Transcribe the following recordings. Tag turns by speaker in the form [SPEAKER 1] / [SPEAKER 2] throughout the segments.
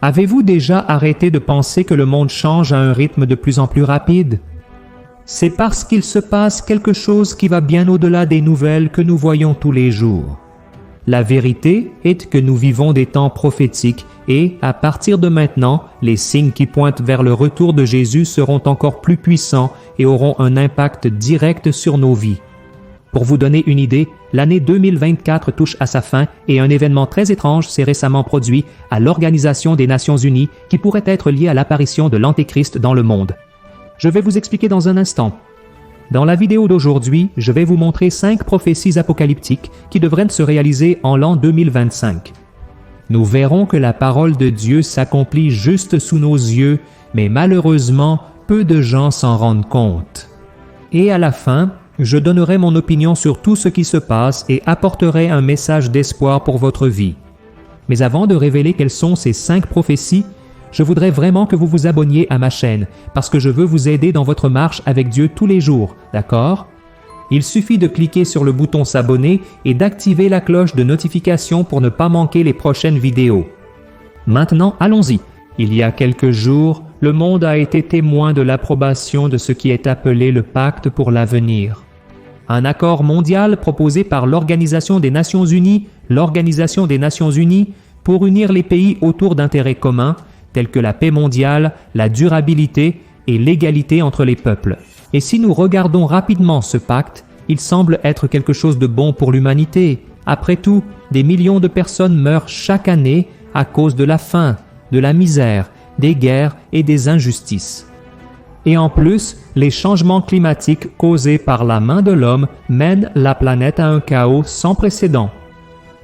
[SPEAKER 1] Avez-vous déjà arrêté de penser que le monde change à un rythme de plus en plus rapide? C'est parce qu'il se passe quelque chose qui va bien au-delà des nouvelles que nous voyons tous les jours. La vérité est que nous vivons des temps prophétiques et, à partir de maintenant, les signes qui pointent vers le retour de Jésus seront encore plus puissants et auront un impact direct sur nos vies. Pour vous donner une idée, l'année 2024 touche à sa fin et un événement très étrange s'est récemment produit à l'Organisation des Nations Unies qui pourrait être lié à l'apparition de l'Antéchrist dans le monde. Je vais vous expliquer dans un instant. Dans la vidéo d'aujourd'hui, je vais vous montrer 5 prophéties apocalyptiques qui devraient se réaliser en l'an 2025. Nous verrons que la parole de Dieu s'accomplit juste sous nos yeux, mais malheureusement, peu de gens s'en rendent compte. Et à la fin, je donnerai mon opinion sur tout ce qui se passe et apporterai un message d'espoir pour votre vie. Mais avant de révéler quelles sont ces 5 prophéties, je voudrais vraiment que vous vous abonniez à ma chaîne, parce que je veux vous aider dans votre marche avec Dieu tous les jours, d'accord? Il suffit de cliquer sur le bouton s'abonner et d'activer la cloche de notification pour ne pas manquer les prochaines vidéos. Maintenant, allons-y. Il y a quelques jours, le monde a été témoin de l'approbation de ce qui est appelé le Pacte pour l'avenir. Un accord mondial proposé par l'Organisation des Nations Unies, pour unir les pays autour d'intérêts communs, tels que la paix mondiale, la durabilité et l'égalité entre les peuples. Et si nous regardons rapidement ce pacte, il semble être quelque chose de bon pour l'humanité. Après tout, des millions de personnes meurent chaque année à cause de la faim, de la misère, des guerres et des injustices. Et en plus, les changements climatiques causés par la main de l'homme mènent la planète à un chaos sans précédent.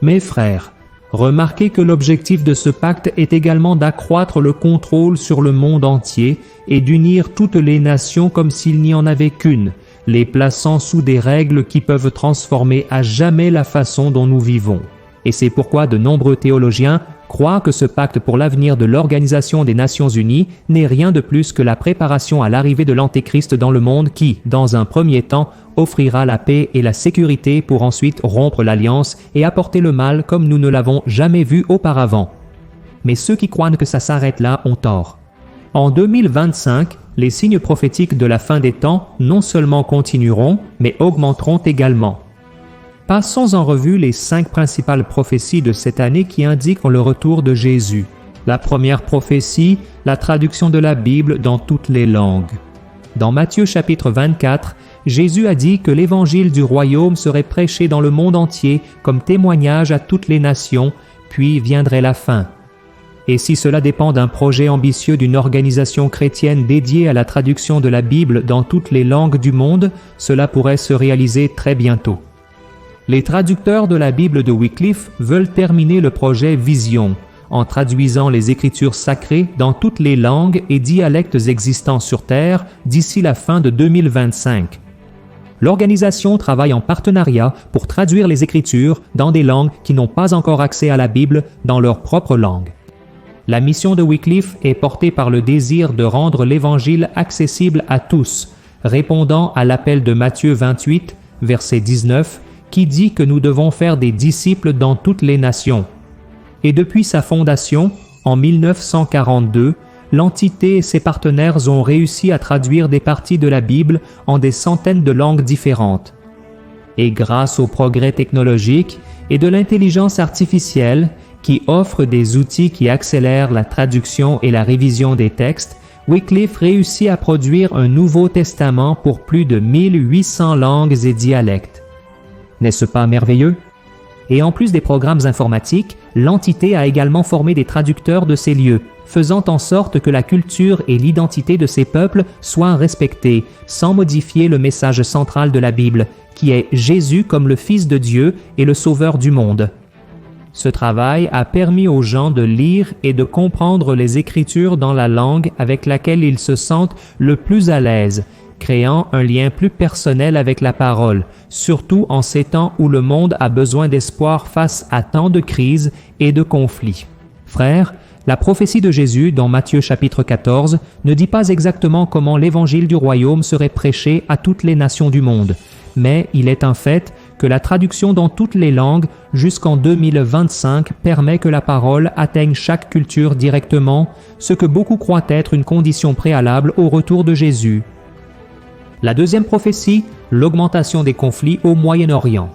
[SPEAKER 1] Mes frères, remarquez que l'objectif de ce pacte est également d'accroître le contrôle sur le monde entier et d'unir toutes les nations comme s'il n'y en avait qu'une, les plaçant sous des règles qui peuvent transformer à jamais la façon dont nous vivons. Et c'est pourquoi de nombreux théologiens croient que ce pacte pour l'avenir de l'Organisation des Nations Unies n'est rien de plus que la préparation à l'arrivée de l'Antéchrist dans le monde qui, dans un premier temps, offrira la paix et la sécurité pour ensuite rompre l'alliance et apporter le mal comme nous ne l'avons jamais vu auparavant. Mais ceux qui croient que ça s'arrête là ont tort. En 2025, les signes prophétiques de la fin des temps non seulement continueront, mais augmenteront également. Passons en revue les 5 principales prophéties de cette année qui indiquent le retour de Jésus. La première prophétie, la traduction de la Bible dans toutes les langues. Dans Matthieu chapitre 24, Jésus a dit que l'évangile du royaume serait prêché dans le monde entier comme témoignage à toutes les nations, puis viendrait la fin. Et si cela dépend d'un projet ambitieux d'une organisation chrétienne dédiée à la traduction de la Bible dans toutes les langues du monde, cela pourrait se réaliser très bientôt. Les traducteurs de la Bible de Wycliffe veulent terminer le projet Vision, en traduisant les Écritures sacrées dans toutes les langues et dialectes existants sur Terre d'ici la fin de 2025. L'organisation travaille en partenariat pour traduire les Écritures dans des langues qui n'ont pas encore accès à la Bible dans leur propre langue. La mission de Wycliffe est portée par le désir de rendre l'Évangile accessible à tous, répondant à l'appel de Matthieu 28, verset 19, qui dit que nous devons faire des disciples dans toutes les nations. Et depuis sa fondation, en 1942, l'entité et ses partenaires ont réussi à traduire des parties de la Bible en des centaines de langues différentes. Et grâce au progrès technologique et de l'intelligence artificielle, qui offre des outils qui accélèrent la traduction et la révision des textes, Wycliffe réussit à produire un Nouveau Testament pour plus de 1800 langues et dialectes. N'est-ce pas merveilleux? Et en plus des programmes informatiques, l'entité a également formé des traducteurs de ces lieux, faisant en sorte que la culture et l'identité de ces peuples soient respectées, sans modifier le message central de la Bible, qui est Jésus comme le Fils de Dieu et le Sauveur du monde. Ce travail a permis aux gens de lire et de comprendre les Écritures dans la langue avec laquelle ils se sentent le plus à l'aise, créant un lien plus personnel avec la parole, surtout en ces temps où le monde a besoin d'espoir face à tant de crises et de conflits. Frères, la prophétie de Jésus dans Matthieu chapitre 14 ne dit pas exactement comment l'évangile du royaume serait prêché à toutes les nations du monde, mais il est un fait que la traduction dans toutes les langues jusqu'en 2025 permet que la parole atteigne chaque culture directement, ce que beaucoup croient être une condition préalable au retour de Jésus. La deuxième prophétie, l'augmentation des conflits au Moyen-Orient.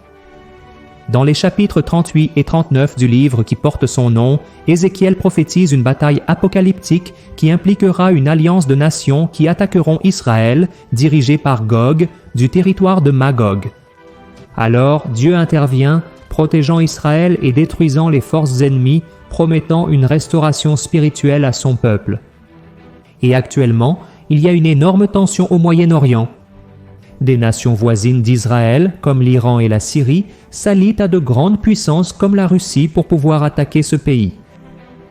[SPEAKER 1] Dans les chapitres 38 et 39 du livre qui porte son nom, Ézéchiel prophétise une bataille apocalyptique qui impliquera une alliance de nations qui attaqueront Israël, dirigée par Gog, du territoire de Magog. Alors Dieu intervient, protégeant Israël et détruisant les forces ennemies, promettant une restauration spirituelle à son peuple. Et actuellement, il y a une énorme tension au Moyen-Orient. Des nations voisines d'Israël, comme l'Iran et la Syrie, s'allient à de grandes puissances comme la Russie pour pouvoir attaquer ce pays.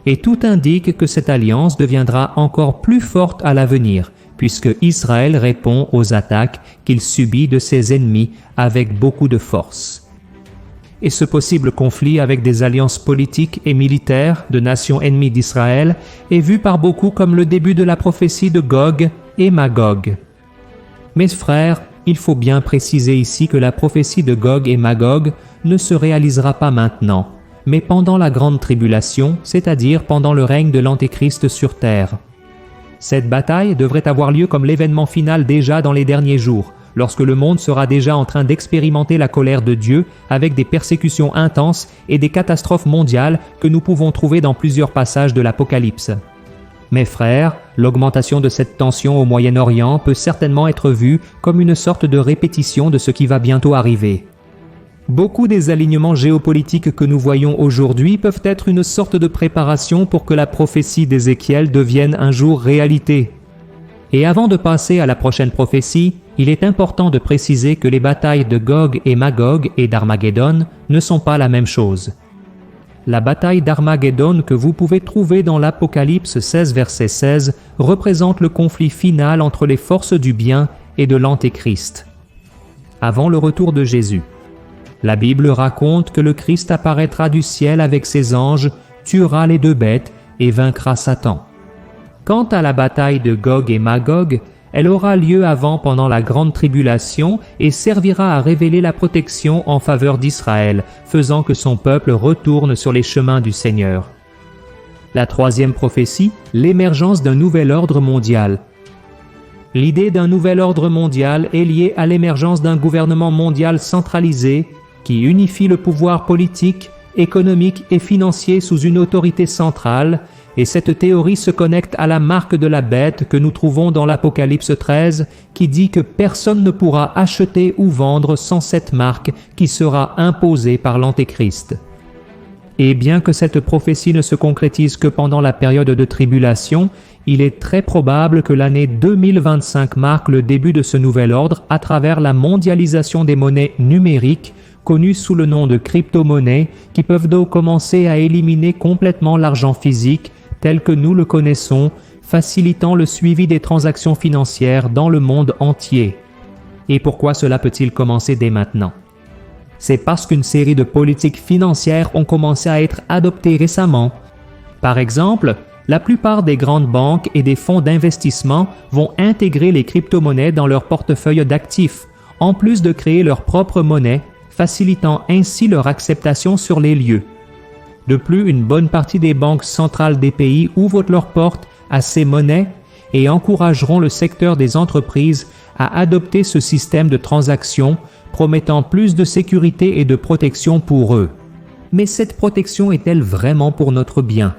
[SPEAKER 1] Et tout indique que cette alliance deviendra encore plus forte à l'avenir, puisque Israël répond aux attaques qu'il subit de ses ennemis avec beaucoup de force. Et ce possible conflit avec des alliances politiques et militaires de nations ennemies d'Israël est vu par beaucoup comme le début de la prophétie de Gog et Magog. Mes frères, il faut bien préciser ici que la prophétie de Gog et Magog ne se réalisera pas maintenant, mais pendant la grande tribulation, c'est-à-dire pendant le règne de l'Antéchrist sur terre. Cette bataille devrait avoir lieu comme l'événement final déjà dans les derniers jours, lorsque le monde sera déjà en train d'expérimenter la colère de Dieu avec des persécutions intenses et des catastrophes mondiales que nous pouvons trouver dans plusieurs passages de l'Apocalypse. Mes frères, l'augmentation de cette tension au Moyen-Orient peut certainement être vue comme une sorte de répétition de ce qui va bientôt arriver. Beaucoup des alignements géopolitiques que nous voyons aujourd'hui peuvent être une sorte de préparation pour que la prophétie d'Ézéchiel devienne un jour réalité. Et avant de passer à la prochaine prophétie, il est important de préciser que les batailles de Gog et Magog et d'Armageddon ne sont pas la même chose. La bataille d'Armageddon que vous pouvez trouver dans l'Apocalypse 16 verset 16 représente le conflit final entre les forces du bien et de l'Antéchrist. Avant le retour de Jésus, la Bible raconte que le Christ apparaîtra du ciel avec ses anges, tuera les deux bêtes et vaincra Satan. Quant à la bataille de Gog et Magog, elle aura lieu pendant la grande tribulation et servira à révéler la protection en faveur d'Israël, faisant que son peuple retourne sur les chemins du Seigneur. La troisième prophétie, l'émergence d'un nouvel ordre mondial. L'idée d'un nouvel ordre mondial est liée à l'émergence d'un gouvernement mondial centralisé qui unifie le pouvoir politique, économique et financier sous une autorité centrale, et cette théorie se connecte à la marque de la bête que nous trouvons dans l'Apocalypse 13, qui dit que personne ne pourra acheter ou vendre sans cette marque qui sera imposée par l'Antéchrist. Et bien que cette prophétie ne se concrétise que pendant la période de tribulation, il est très probable que l'année 2025 marque le début de ce nouvel ordre à travers la mondialisation des monnaies numériques, connues sous le nom de crypto-monnaies, qui peuvent donc commencer à éliminer complètement l'argent physique, tel que nous le connaissons, facilitant le suivi des transactions financières dans le monde entier. Et pourquoi cela peut-il commencer dès maintenant? C'est parce qu'une série de politiques financières ont commencé à être adoptées récemment. Par exemple, la plupart des grandes banques et des fonds d'investissement vont intégrer les crypto-monnaies dans leur portefeuille d'actifs, en plus de créer leur propre monnaie, facilitant ainsi leur acceptation sur les lieux. De plus, une bonne partie des banques centrales des pays ouvrent leurs portes à ces monnaies et encourageront le secteur des entreprises à adopter ce système de transaction, promettant plus de sécurité et de protection pour eux. Mais cette protection est-elle vraiment pour notre bien?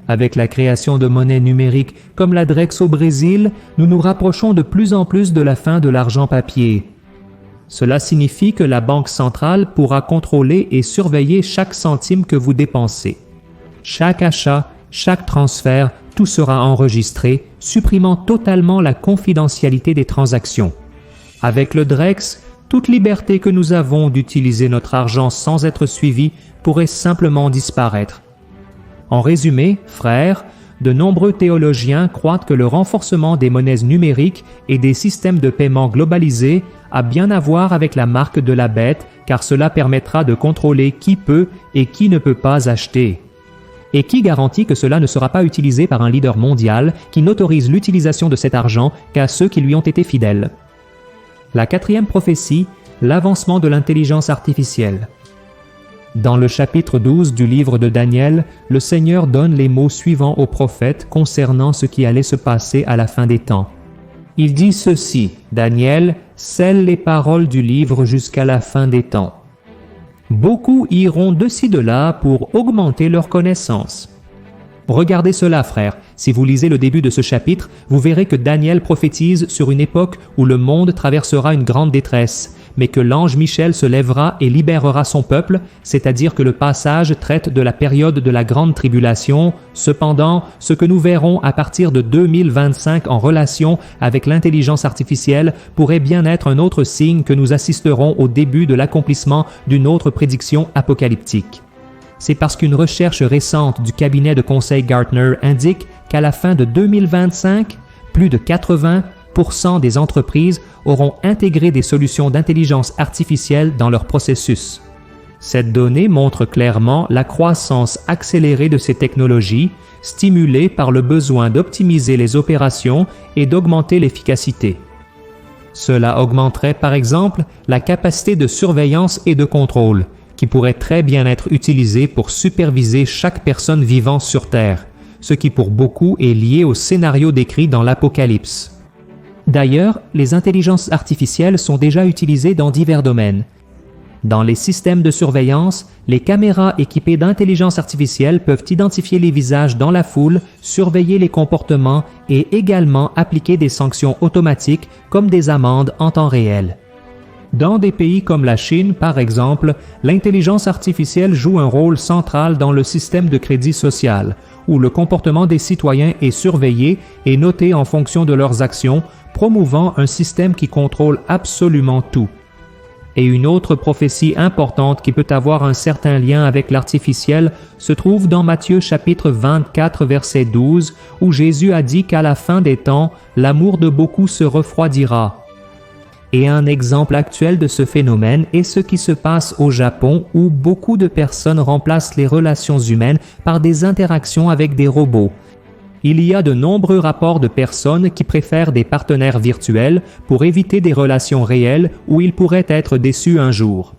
[SPEAKER 1] Avec la création de monnaies numériques comme la Drex au Brésil, nous nous rapprochons de plus en plus de la fin de l'argent papier. Cela signifie que la banque centrale pourra contrôler et surveiller chaque centime que vous dépensez. Chaque achat, chaque transfert, tout sera enregistré, supprimant totalement la confidentialité des transactions. Avec le Drex, toute liberté que nous avons d'utiliser notre argent sans être suivi pourrait simplement disparaître. En résumé, frères, de nombreux théologiens croient que le renforcement des monnaies numériques et des systèmes de paiement globalisés a bien à voir avec la marque de la bête, car cela permettra de contrôler qui peut et qui ne peut pas acheter. Et qui garantit que cela ne sera pas utilisé par un leader mondial qui n'autorise l'utilisation de cet argent qu'à ceux qui lui ont été fidèles? La quatrième prophétie, l'avancement de l'intelligence artificielle. Dans le chapitre 12 du livre de Daniel, le Seigneur donne les mots suivants aux prophètes concernant ce qui allait se passer à la fin des temps. Il dit ceci, Daniel, scelle les paroles du livre jusqu'à la fin des temps. Beaucoup iront de ci de là pour augmenter leur connaissance. Regardez cela, frères. Si vous lisez le début de ce chapitre, vous verrez que Daniel prophétise sur une époque où le monde traversera une grande détresse, mais que l'ange Michel se lèvera et libérera son peuple, c'est-à-dire que le passage traite de la période de la grande tribulation. Cependant, ce que nous verrons à partir de 2025 en relation avec l'intelligence artificielle pourrait bien être un autre signe que nous assisterons au début de l'accomplissement d'une autre prédiction apocalyptique. C'est parce qu'une recherche récente du cabinet de conseil Gartner indique qu'à la fin de 2025, plus de 80% des entreprises auront intégré des solutions d'intelligence artificielle dans leur processus. Cette donnée montre clairement la croissance accélérée de ces technologies, stimulée par le besoin d'optimiser les opérations et d'augmenter l'efficacité. Cela augmenterait par exemple la capacité de surveillance et de contrôle, qui pourrait très bien être utilisé pour superviser chaque personne vivant sur Terre, ce qui pour beaucoup est lié au scénario décrit dans l'Apocalypse. D'ailleurs, les intelligences artificielles sont déjà utilisées dans divers domaines. Dans les systèmes de surveillance, les caméras équipées d'intelligence artificielle peuvent identifier les visages dans la foule, surveiller les comportements et également appliquer des sanctions automatiques comme des amendes en temps réel. Dans des pays comme la Chine, par exemple, l'intelligence artificielle joue un rôle central dans le système de crédit social, où le comportement des citoyens est surveillé et noté en fonction de leurs actions, promouvant un système qui contrôle absolument tout. Et une autre prophétie importante qui peut avoir un certain lien avec l'artificiel se trouve dans Matthieu chapitre 24 verset 12, où Jésus a dit qu'à la fin des temps, l'amour de beaucoup se refroidira. Et un exemple actuel de ce phénomène est ce qui se passe au Japon où beaucoup de personnes remplacent les relations humaines par des interactions avec des robots. Il y a de nombreux rapports de personnes qui préfèrent des partenaires virtuels pour éviter des relations réelles où ils pourraient être déçus un jour.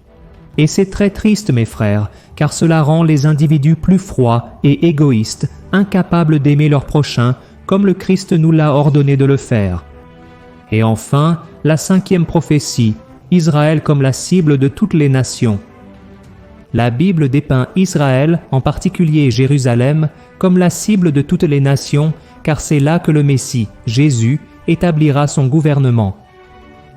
[SPEAKER 1] Et c'est très triste, mes frères, car cela rend les individus plus froids et égoïstes, incapables d'aimer leur prochain, comme le Christ nous l'a ordonné de le faire. Et enfin, la 5e prophétie, Israël comme la cible de toutes les nations. La Bible dépeint Israël, en particulier Jérusalem, comme la cible de toutes les nations, car c'est là que le Messie, Jésus, établira son gouvernement.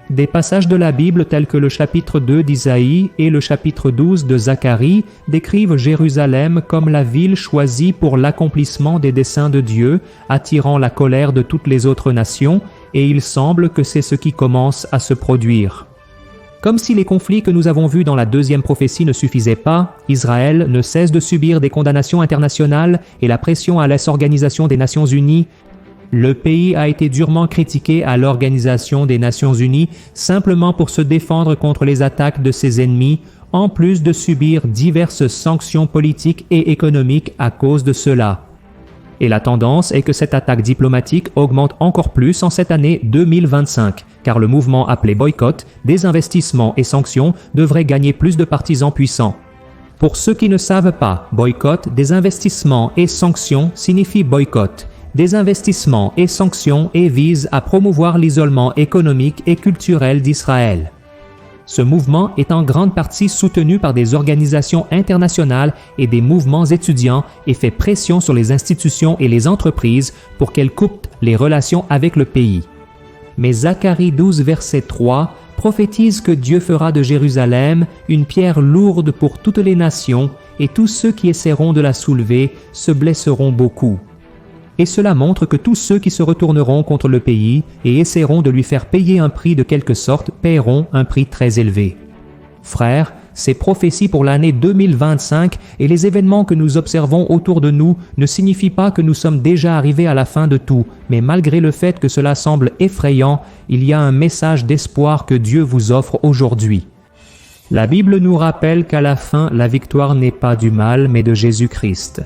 [SPEAKER 1] Des passages de la Bible tels que le chapitre 2 d'Isaïe et le chapitre 12 de Zacharie décrivent Jérusalem comme la ville choisie pour l'accomplissement des desseins de Dieu, attirant la colère de toutes les autres nations, et il semble que c'est ce qui commence à se produire. Comme si les conflits que nous avons vus dans la 2e prophétie ne suffisaient pas, Israël ne cesse de subir des condamnations internationales et la pression à l'Organisation des Nations Unies. Le pays a été durement critiqué à l'Organisation des Nations Unies simplement pour se défendre contre les attaques de ses ennemis, en plus de subir diverses sanctions politiques et économiques à cause de cela. Et la tendance est que cette attaque diplomatique augmente encore plus en cette année 2025, car le mouvement appelé boycott, désinvestissement et sanctions devrait gagner plus de partisans puissants. Pour ceux qui ne savent pas, boycott, désinvestissement et sanctions signifie boycott, désinvestissement et sanctions et vise à promouvoir l'isolement économique et culturel d'Israël. Ce mouvement est en grande partie soutenu par des organisations internationales et des mouvements étudiants et fait pression sur les institutions et les entreprises pour qu'elles coupent les relations avec le pays. Mais Zacharie 12 verset 3 prophétise que Dieu fera de Jérusalem une pierre lourde pour toutes les nations et tous ceux qui essaieront de la soulever se blesseront beaucoup. Et cela montre que tous ceux qui se retourneront contre le pays et essaieront de lui faire payer un prix de quelque sorte paieront un prix très élevé. Frères, ces prophéties pour l'année 2025 et les événements que nous observons autour de nous ne signifient pas que nous sommes déjà arrivés à la fin de tout, mais malgré le fait que cela semble effrayant, il y a un message d'espoir que Dieu vous offre aujourd'hui. La Bible nous rappelle qu'à la fin, la victoire n'est pas du mal, mais de Jésus-Christ.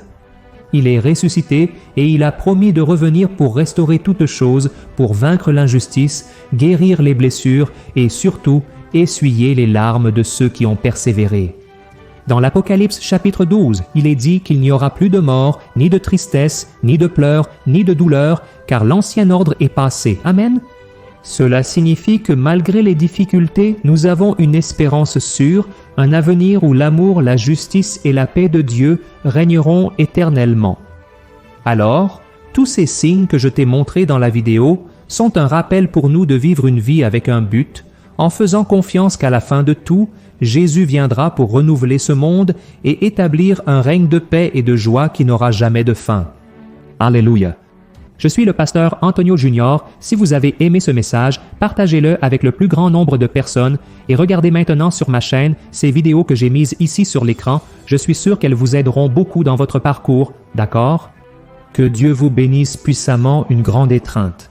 [SPEAKER 1] Il est ressuscité et il a promis de revenir pour restaurer toutes choses, pour vaincre l'injustice, guérir les blessures et surtout, essuyer les larmes de ceux qui ont persévéré. Dans l'Apocalypse chapitre 12, il est dit qu'il n'y aura plus de mort, ni de tristesse, ni de pleurs, ni de douleur, car l'ancien ordre est passé. Amen. Cela signifie que malgré les difficultés, nous avons une espérance sûre, un avenir où l'amour, la justice et la paix de Dieu régneront éternellement. Alors, tous ces signes que je t'ai montrés dans la vidéo sont un rappel pour nous de vivre une vie avec un but, en faisant confiance qu'à la fin de tout, Jésus viendra pour renouveler ce monde et établir un règne de paix et de joie qui n'aura jamais de fin. Alléluia. Je suis le pasteur Antonio Junior. Si vous avez aimé ce message, partagez-le avec le plus grand nombre de personnes et regardez maintenant sur ma chaîne ces vidéos que j'ai mises ici sur l'écran. Je suis sûr qu'elles vous aideront beaucoup dans votre parcours, d'accord? Que Dieu vous bénisse puissamment, une grande étreinte.